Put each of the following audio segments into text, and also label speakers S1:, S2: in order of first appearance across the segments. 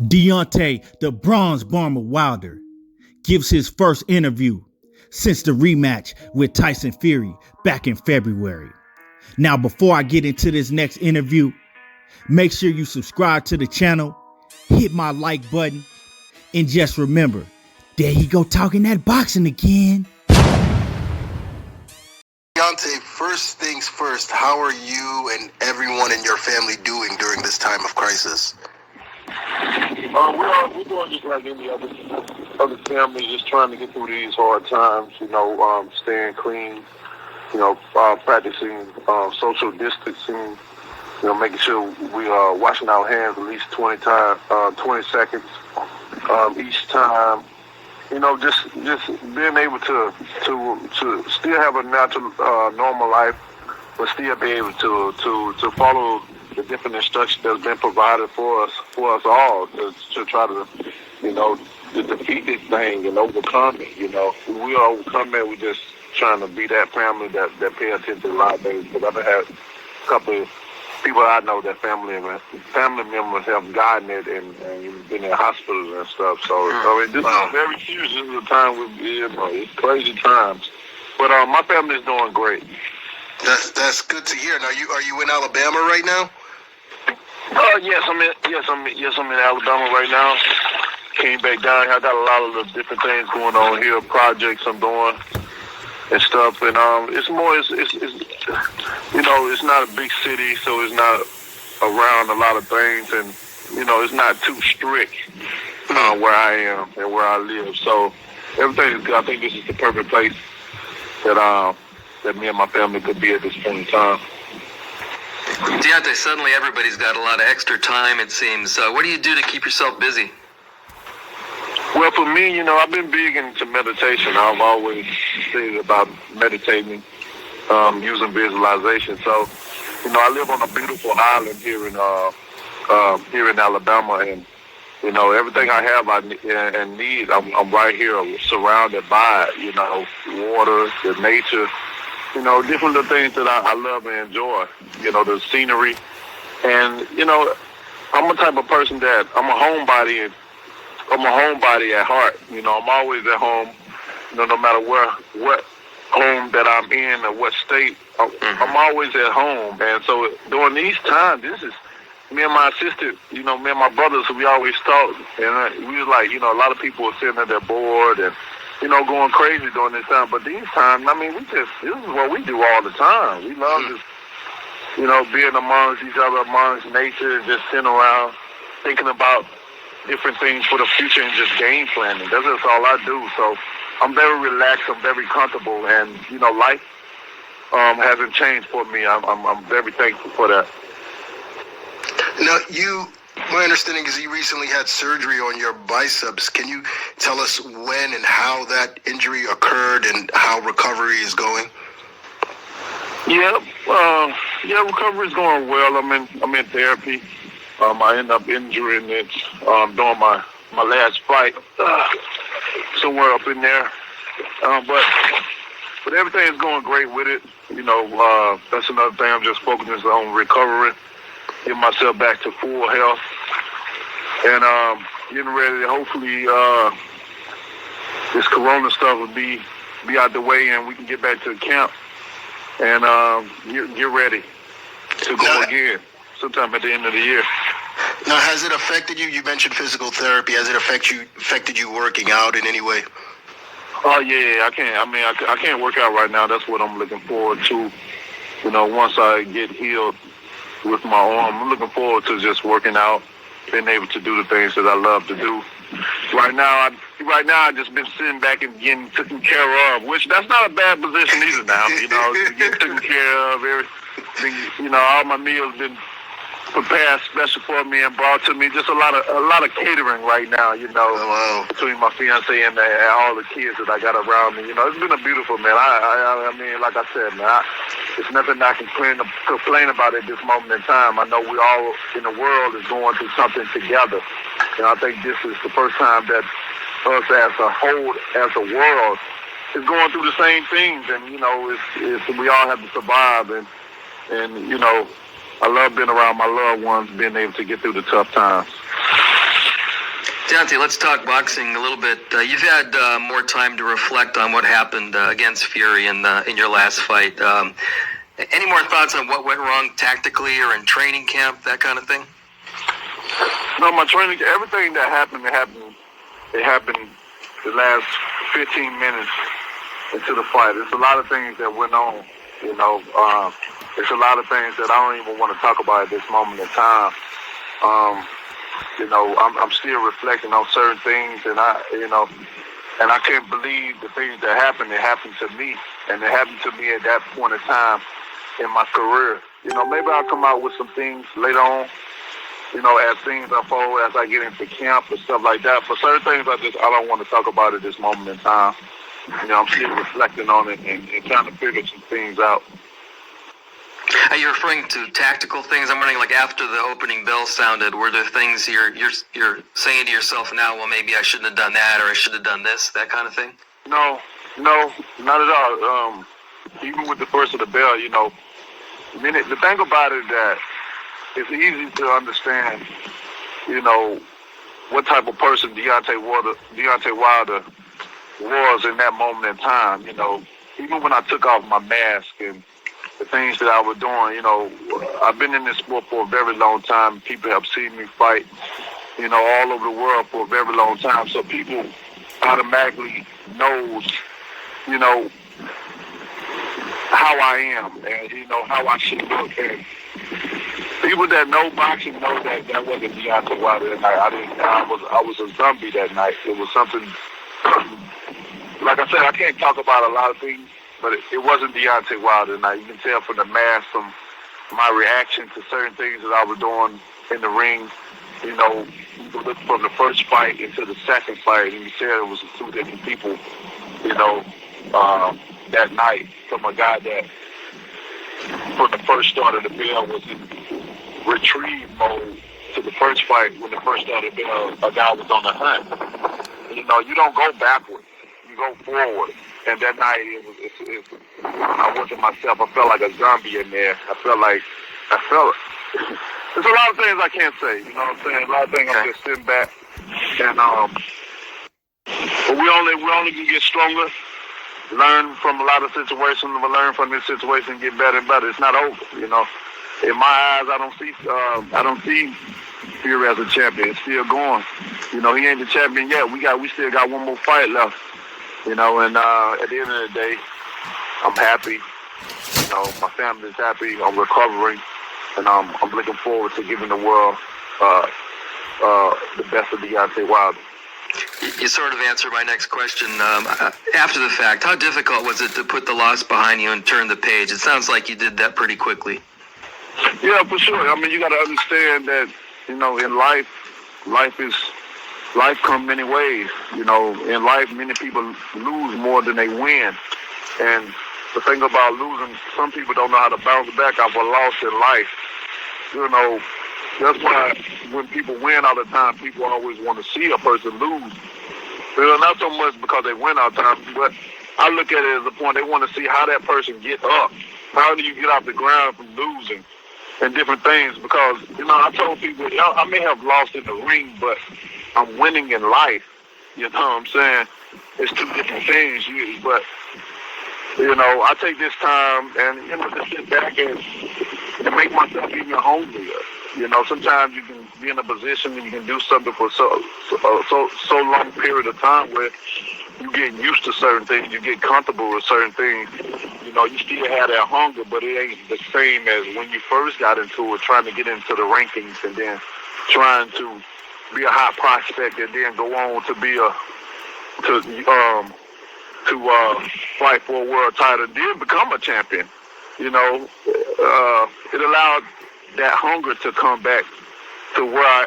S1: Deontay the Bronze Bomber Wilder gives his first interview since the rematch with Tyson Fury back in February. Now, before I get into this next interview, make sure you subscribe to the channel, hit my like button, and just remember, there he go talking that boxing again.
S2: Deontay, first things first, how are you and everyone in your family doing during this time of crisis?
S3: We're doing just like any other family, just trying to get through these hard times, staying clean, practicing social distancing, making sure we are washing our hands at least 20 seconds each time. Just being able to still have a natural, normal life, but still be able to follow the different instructions that's been provided for us all to try to, to defeat this thing and overcome it. We overcome it. We just trying to be that family that pay attention to a lot of things. Because I've had a couple of people I know that family members have gotten it and been in hospitals and stuff. So this is very serious. This is a time it's crazy times. But my family is doing great.
S2: That's good to hear. Now, are you in Alabama right now?
S3: Yes, I'm in Alabama right now. Came back down. I got a lot of the different things going on here, projects I'm doing and stuff. And it's not a big city, so it's not around a lot of things, and it's not too strict where I am and where I live. So everything is good. I think this is the perfect place that me and my family could be at this point in time.
S4: Deontay, suddenly everybody's got a lot of extra time, it seems. What do you do to keep yourself busy?
S3: Well, for me, I've been big into meditation. I've always said about meditating, using visualization. So, I live on a beautiful island here in Alabama, and everything I have and need, I'm right here, surrounded by water, the nature. Different little things that I love and enjoy, the scenery. And, I'm a type of person that I'm a homebody at heart. I'm always at home, no matter what home that I'm in or what state, I'm always at home. And so during these times, this is me and my sister, me and my brothers, we always talk. And we was like, a lot of people are sitting there bored and, going crazy during this time. But these times, this is what we do all the time. We love just, being amongst each other, amongst nature, and just sitting around thinking about different things for the future and just game planning. That's just all I do. So I'm very relaxed. I'm very comfortable. And, life hasn't changed for me. I'm very thankful for that.
S2: Now, my understanding is you recently had surgery on your biceps. Can you tell us when and how that injury occurred and how recovery is going?
S3: Yeah, recovery is going well. I'm in therapy. I ended up injuring it during my last fight, somewhere up in there. But everything is going great with it. That's another thing. I'm just focusing on recovering, getting myself back to full health, and getting ready to hopefully this corona stuff will be out the way and we can get back to the camp and get ready to go again sometime at the end of the year.
S2: Now, has it affected you? You mentioned physical therapy. Has it affected you working out in any way?
S3: Oh yeah, I can't. I can't work out right now. That's what I'm looking forward to. Once I get healed with my arm, I'm looking forward to just working out, being able to do the things that I love to do. Right now, I just been sitting back and getting taken care of, which that's not a bad position either. Now, to get taken care of, everything. All my meals been prepared special for me and brought to me. Just a lot of catering right now, between my fiance and all the kids that I got around me. It's been a beautiful, man. Like I said, man, there's nothing I can complain about at this moment in time. I know we all in the world is going through something together. And I think this is the first time that us as a whole, as a world, is going through the same things. And, we all have to survive. And I love being around my loved ones, being able to get through the tough times.
S4: Deontay, let's talk boxing a little bit. You've had more time to reflect on what happened against Fury in your last fight. Any more thoughts on what went wrong tactically or in training camp, that kind of thing?
S3: No, my training, everything that happened, it happened the last 15 minutes into the fight. There's a lot of things that went on, There's a lot of things that I don't even want to talk about at this moment in time. I'm still reflecting on certain things, and I can't believe the things that happened. It happened to me, and it happened to me at that point in time in my career. Maybe I'll come out with some things later on, as things unfold, as I get into camp and stuff like that. But certain things I don't want to talk about at this moment in time. I'm still reflecting on it and trying to figure some things out.
S4: Are you referring to tactical things? I'm wondering, like, after the opening bell sounded, were there things you're saying to yourself now, well, maybe I shouldn't have done that, or I should have done this, that kind of thing?
S3: No, not at all. Even with the first of the bell, the thing about it is that it's easy to understand, what type of person Deontay Wilder was in that moment in time. Even when I took off my mask and the things that I was doing, I've been in this sport for a very long time. People have seen me fight, all over the world for a very long time. So people automatically knows, how I am and, how I should look. And people that know boxing know that wasn't Deontay Wilder that night. I was a zombie that night. It was something, like I said, I can't talk about a lot of things, but it wasn't Deontay Wilder tonight. You can tell from the mask, from my reaction to certain things that I was doing in the ring. You can look from the first fight into the second fight, and you tell it was two different people, that night. From a guy that, from the first start of the bell, was in retrieve mode, to the first fight, when the first start of the bell, a guy was on the hunt. You don't go backwards. You go forward. And that night, I wasn't myself. I felt like a zombie in there. I felt there's a lot of things I can't say. You know what I'm saying? A lot of things I'm just sitting back. And, but we only can get stronger, learn from a lot of situations, learn from this situation, get better and better. It's not over, In my eyes, I don't see Fury as a champion. It's still going. He ain't the champion yet. We still got one more fight left. And at the end of the day, I'm happy. My family's happy. I'm recovering, and I'm looking forward to giving the world the best of Deontay Wilder.
S4: You sort of answered my next question. After the fact, how difficult was it to put the loss behind you and turn the page? It sounds like you did that pretty quickly.
S3: Yeah, for sure. You got to understand that, in life comes many ways. In life, many people lose more than they win. And the thing about losing, some people don't know how to bounce back off a loss in life. That's why when people win all the time, people always want to see a person lose. Not so much because they win all the time, but I look at it as a point. They want to see how that person get up. How do you get off the ground from losing and different things? Because, I told people, I may have lost in the ring, but I'm winning in life. You know what I'm saying? It's two different things. But, I take this time and, to sit back and make myself even hungrier. Sometimes you can be in a position and you can do something for so long period of time where you get used to certain things, you get comfortable with certain things. You still have that hunger, but it ain't the same as when you first got into it, trying to get into the rankings and then trying to be a hot prospect and then go on to be fight for a world title and then become a champion. It allowed that hunger to come back to where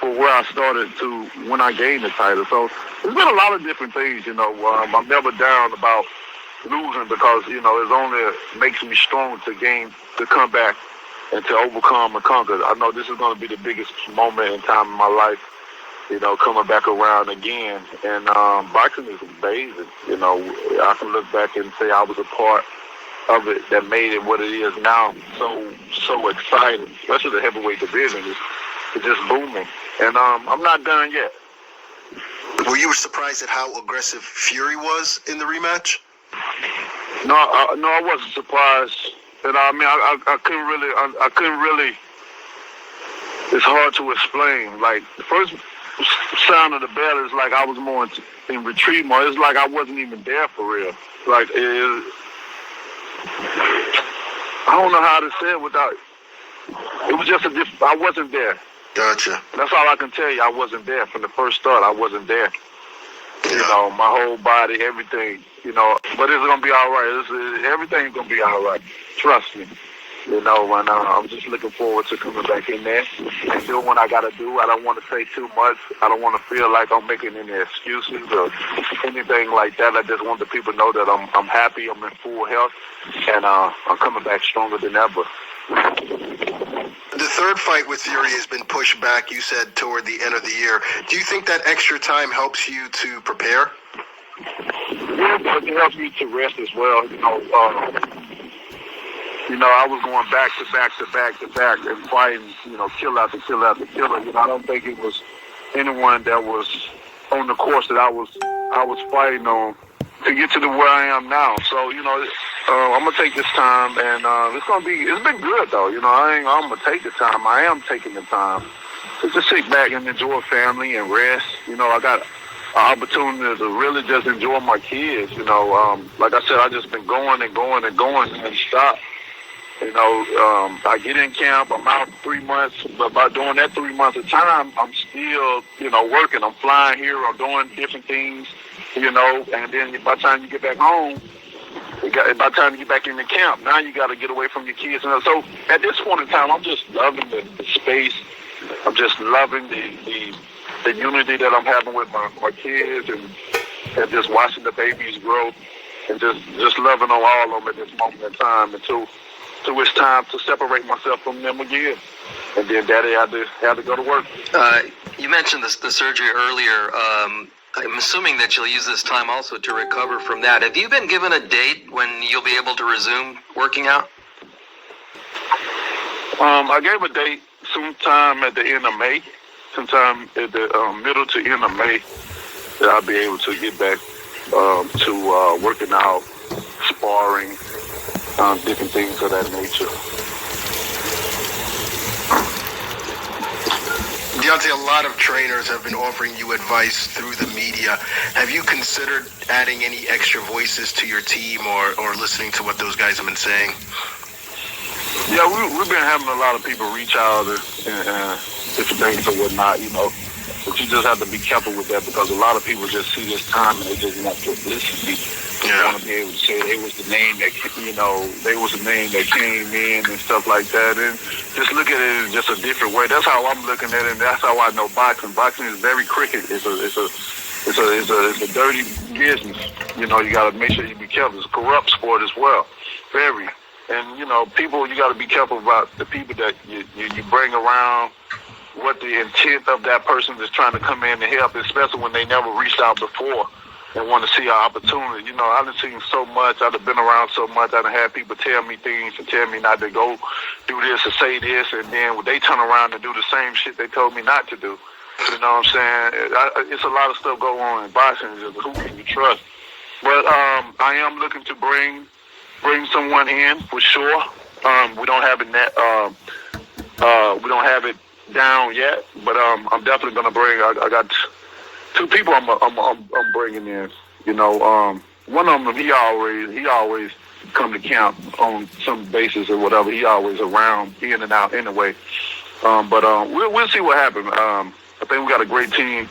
S3: where I started to when I gained the title. So there's been a lot of different things, I'm never down about losing because, it only makes me strong to come back and to overcome and conquer. I know this is going to be the biggest moment in time in my life, coming back around again. And boxing is amazing. I can look back and say I was a part of it that made it what it is now. So exciting, especially the heavyweight division is just booming. And I'm not done yet.
S2: Were you surprised at how aggressive Fury was in the rematch?
S3: No, I wasn't surprised. And I mean, I couldn't really. It's hard to explain. Like the first sound of the bell is like I was more in retreat mode. It's like I wasn't even there for real. Like I don't know how to say it without. It was just I wasn't there.
S2: Gotcha.
S3: That's all I can tell you. I wasn't there from the first start. I wasn't there.
S2: Yeah.
S3: You know, my whole body, everything. You know, but it's gonna be all right. Everything's gonna be all right. Trust me. You know, and I'm just looking forward to coming back in there and doing what I gotta do. I don't want to say too much. I don't want to feel like I'm making any excuses or anything like that. I just want the people to know that I'm happy. I'm in full health, and I'm coming back stronger than ever.
S2: The third fight with Fury has been pushed back, you said, toward the end of the year. Do you think that extra time helps you to prepare?
S3: Yeah, but it helps me to rest as well. You know, I was going back to back and fighting, you know, kill after kill after killer. You know, I don't think it was anyone that was on the course that I was fighting on to get to where I am now. So, you know, I'm gonna take this time, and it's been good though. You know, I'm gonna take the time. I am taking the time to just sit back and enjoy family and rest. You know, I got an opportunity to really just enjoy my kids. You know, like I said, I just been going and stop. You know, I get in camp, I'm out 3 months, but by doing that 3 months of time, I'm still, you know, working. I'm flying here, I'm doing different things, you know, and then by the time you get back home, by the time you get back in the camp, now you got to get away from your kids. And so at this point in time, I'm just loving the space. I'm just loving the unity that I'm having with my kids and just watching the babies grow and just loving on all of them at this moment in time until it's time to separate myself from them again. And then Daddy had to go to work.
S4: You mentioned the surgery earlier. I'm assuming that you'll use this time also to recover from that. Have you been given a date when you'll be able to resume working out?
S3: I gave a date sometime at the end of May, sometime at the middle to end of May, that I'll be able to get back to working out, sparring, different things of that nature.
S2: Deontay, a lot of trainers have been offering you advice through the media. Have you considered adding any extra voices to your team or listening to what those guys have been saying?
S3: Yeah, we've been having a lot of people reach out and different things and whatnot, you know. But you just have to be careful with that because a lot of people just see this time and they just want to listen. They want to be able to say they was the name that, you know, they was the name that came in and stuff like that. And just look at it in just a different way. That's how I'm looking at it, and that's how I know boxing. Boxing is very crooked. It's a dirty business. You know, you got to make sure you be careful. It's a corrupt sport as well. Very. And, you know, people, you got to be careful about the people that you bring around, what the intent of that person is trying to come in and help, especially when they never reached out before and want to see an opportunity. You know, I've seen so much. I've been around so much. I've had people tell me things and tell me not to go do this or say this, and then they turn around and do the same shit they told me not to do. You know what I'm saying? It's a lot of stuff going on in boxing. Just who can you trust? But I am looking to bring someone in for sure. We don't have it we don't have it down yet, but I'm definitely gonna bring. I got two people I'm bringing in. You know, one of them he always come to camp on some basis or whatever. He always around, in and out anyway. But we'll see what happens. I think we got a great team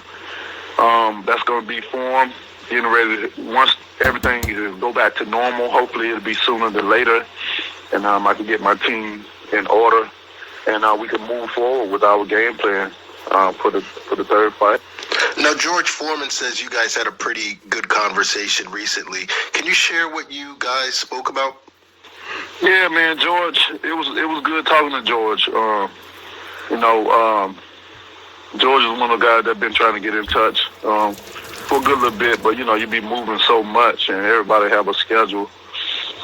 S3: that's gonna be formed, getting ready once everything go back to normal. Hopefully it'll be sooner than later, and I can get my team in order, and we can move forward with our game plan for the third fight.
S2: Now, George Foreman says you guys had a pretty good conversation recently. Can you share what you guys spoke about?
S3: Yeah, man, George. It was good talking to George. You know, George is one of the guys that been trying to get in touch for a good little bit, but you know, you be moving so much, and everybody have a schedule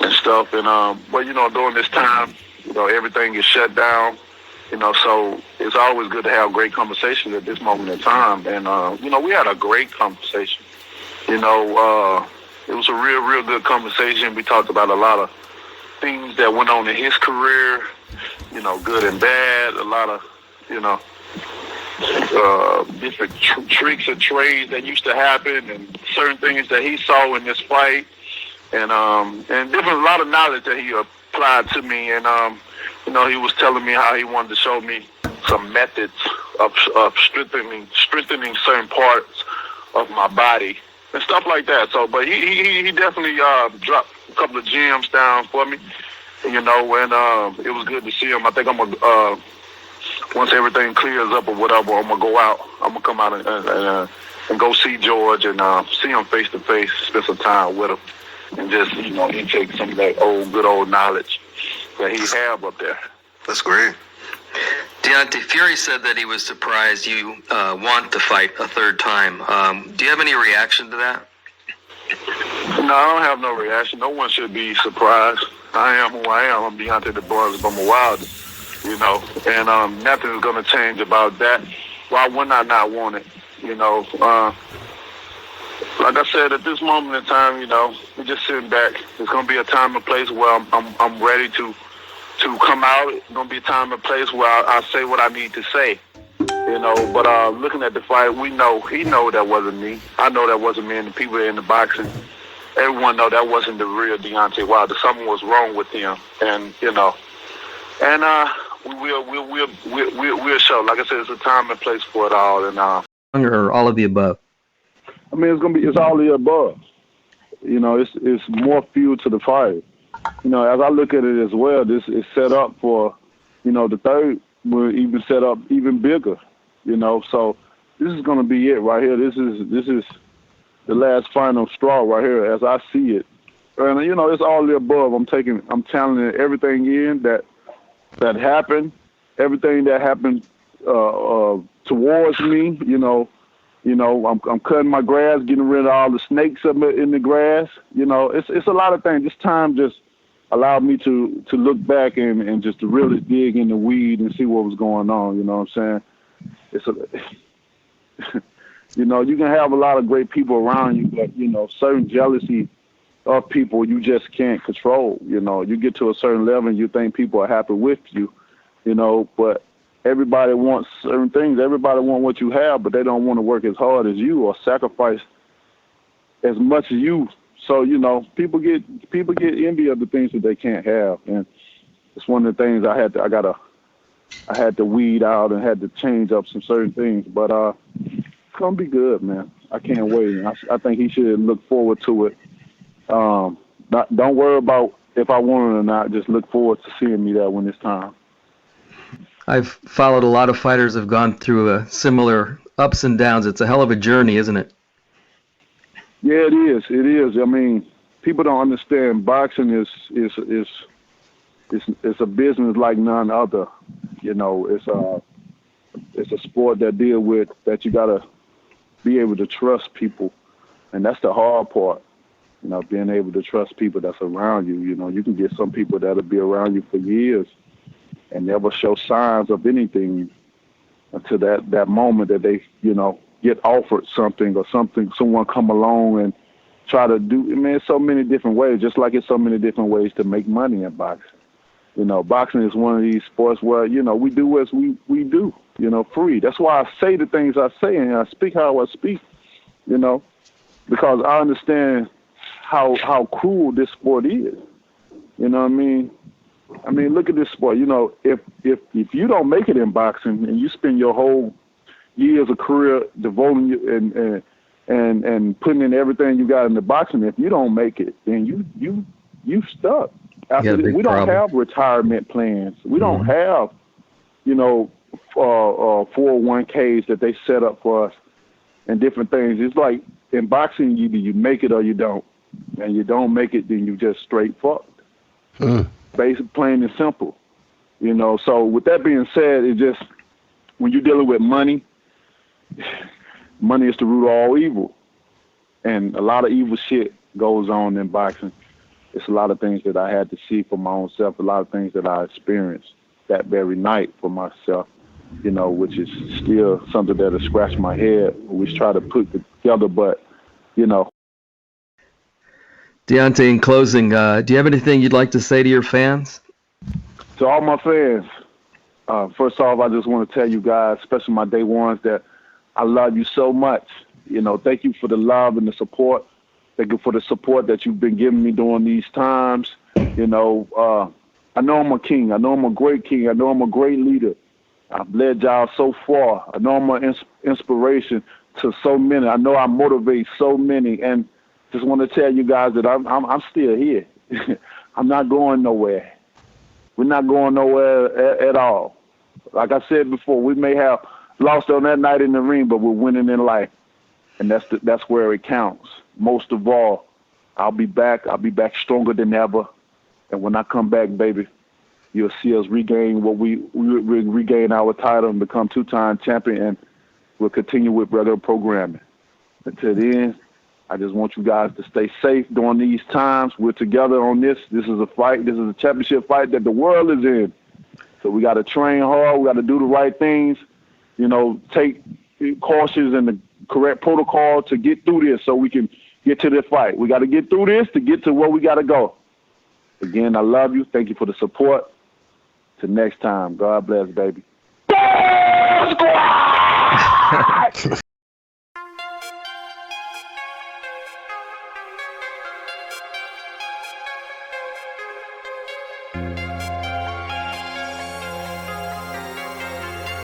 S3: and stuff. And but you know, during this time, you know, everything is shut down. So it's always good to have great conversations at this moment in time. And, we had a great conversation. It was a real good conversation. We talked about a lot of things that went on in his career, good and bad, a lot of, different tricks and trades that used to happen and certain things that he saw in this fight and a lot of knowledge that he applied to me. And, he was telling me how he wanted to show me some methods of strengthening certain parts of my body and stuff like that. So, but he definitely dropped a couple of gems down for me, and it was good to see him. I think I'm going to, once everything clears up or whatever, I'm going to go out. I'm going to come out and go see George and see him face to face, spend some time with him, and just, intake some of that good old knowledge that he have up there.
S2: That's great.
S4: Deontay, Fury said that he was surprised you want to fight a third time. Do you have any reaction to that?
S3: No, I don't have no reaction. No one should be surprised. I am who I am. I'm Deontay the Bronze Bomber Wilder, and nothing is going to change about that. Why would I not want it? Like I said, at this moment in time, we're just sitting back. There's going to be a time and place where I'm ready to come out. It's going to be a time and place where I say what I need to say, But looking at the fight, he know that wasn't me. I know that wasn't me, and the people in the boxing, everyone know that wasn't the real Deontay Wilder. Something was wrong with him, and we'll show. Like I said, it's a time and place for it all, and
S5: or all of the above.
S6: I mean, it's all the above. It's more fuel to the fire. As I look at it as well, this is set up for, the third will even set up even bigger. So this is going to be it right here. This is the last final straw right here, as I see it. And it's all the above. I'm channeling everything in that happened, everything that happened towards me. I'm cutting my grass, getting rid of all the snakes in the grass. It's a lot of things. This time just allowed me to look back and just to really dig in the weed and see what was going on. You know what I'm saying? You can have a lot of great people around you, but, certain jealousy of people you just can't control. You get to a certain level and you think people are happy with you, but everybody wants certain things. Everybody wants what you have, but they don't want to work as hard as you or sacrifice as much as you. So, people get envy of the things that they can't have. And it's one of the things I had to weed out and had to change up some certain things. But it's going to be good, man. I can't wait. I think he should look forward to it. Don't worry about if I want it or not. Just look forward to seeing me there when it's time.
S5: I've followed a lot of fighters have gone through similar ups and downs. It's a hell of a journey, isn't it?
S6: Yeah, it is. It is. I mean, people don't understand boxing is a business like none other. It's a sport that you gotta be able to trust people, and that's the hard part. Being able to trust people that's around you. You can get some people that'll be around you for years and never show signs of anything until that moment that they, get offered something or someone come along and try to do. I mean, it's so many different ways, just like it's so many different ways to make money in boxing. Boxing is one of these sports where, we do as we do, free. That's why I say the things I say and I speak how I speak, because I understand how cruel this sport is. You know what I mean? I mean, look at this sport. If you don't make it in boxing and you spend your whole years of career devoting you and putting in everything you got in the boxing, if you don't make it, then you stuck. We don't have retirement plans. We don't have 401ks that they set up for us and different things. It's like in boxing, either you make it or you don't, and you don't make it, then you just straight fucked. Basic, plain and simple. So with that being said, it just, when you're dealing with money is the root of all evil. And a lot of evil shit goes on in boxing. It's a lot of things that I had to see for my own self, a lot of things that I experienced. that very night for myself, which is still something that has scratched my head. We try to put together, but,
S5: Deontay, in closing, do you have anything you'd like to say to your fans?
S6: To all my fans, first off, I just want to tell you guys, especially my day ones, that I love you so much. Thank you for the love and the support. Thank you for the support that you've been giving me during these times. I know I'm a king. I know I'm a great king. I know I'm a great leader. I've led y'all so far. I know I'm an inspiration to so many. I know I motivate so many. And just want to tell you guys that I'm still here. I'm not going nowhere. We're not going nowhere at all. Like I said before, we may have lost on that night in the ring, but we're winning in life. And that's where it counts. Most of all, I'll be back. I'll be back stronger than ever. And when I come back, baby, you'll see us regain what we regain our title and become two-time champion, and we'll continue with regular programming. Until then, I just want you guys to stay safe during these times. We're together on this. This is a fight. This is a championship fight that the world is in. So we got to train hard. We got to do the right things. Take cautions and the correct protocol to get through this so we can get to the fight. We got to get through this to get to where we got to go. Again, I love you. Thank you for the support. Till next time. God bless, baby.